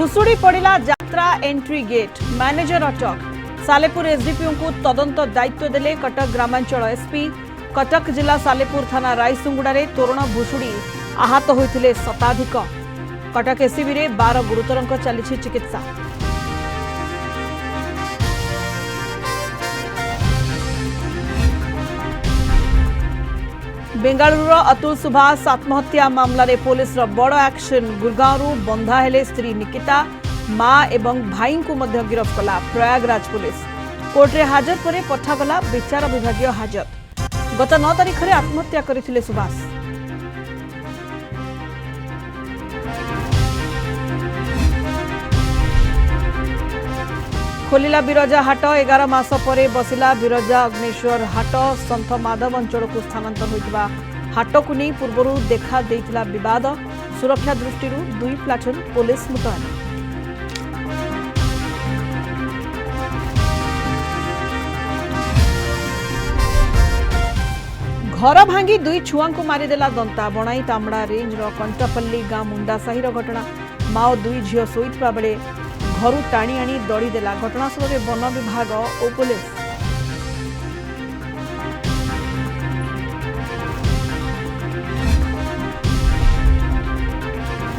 भुशुड़ी पड़ा यात्रा entry gate manager अटक सालेपुर एसडीपीओ को तदंत दायित्व देले कटक ग्रामांचल एसपी। कटक जिला सालेपुर थाना रायसुंगुड़े तोरण भुशुड़ी आहत होते शताधिक। कटक एससीबी रे 12 गुरुतरंक चली चिकित्सा। बेंगालुरु अतुल सुभाष आत्महत्या मामला रे पुलिस रो बड़ एक्शन। गुरगांव बंधा हेले स्त्री निकिता मां एवं भाई को मध्य गिरफ्त कला प्रयागराज पुलिस। कोर्ट रे हाजर पर पठागला विचार विभाग हाजत। गत 9 तारिख रे आत्महत्या करथिले सुभाष। खोलिला बिरजा हाट 11 मास पर बसिला बिरजा अग्नेश्वर हाट। सन्थ माधव अंचल को स्थानांतर होइतिबा हाट को नहीं पूर्व देखा देइतिला विवाद। सुरक्षा दृष्टि 2 प्लाटून पुलिस मुतयन। घर भांगी 2 छुआ को मारिदेला दंता। बणाई तामड़ा रेंज रो कंटापल्ली गां मुंडा साही घटना। माओ 2 झील शोइथिबा बेले घर टाणी आनी दड़ी देला। घटनास्थल में वन विभाग और पुलिस।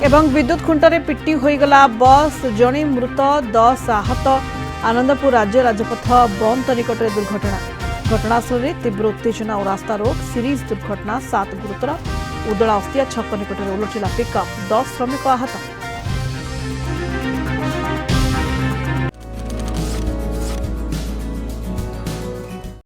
एवं विद्युत खुंटरे पिटी होईगला बस। जणे मृत 10 आहत। आनंदपुर राज्य राजपथ बंद निकट में दुर्घटना। घटनास्थल में तीव्र उत्तेजना और रास्ता रोक। सीरीज दुर्घटना 7 गुरुतर। उदला अस्तिया छक निकट में उलटिला पिकअप। 10 श्रमिक आहत।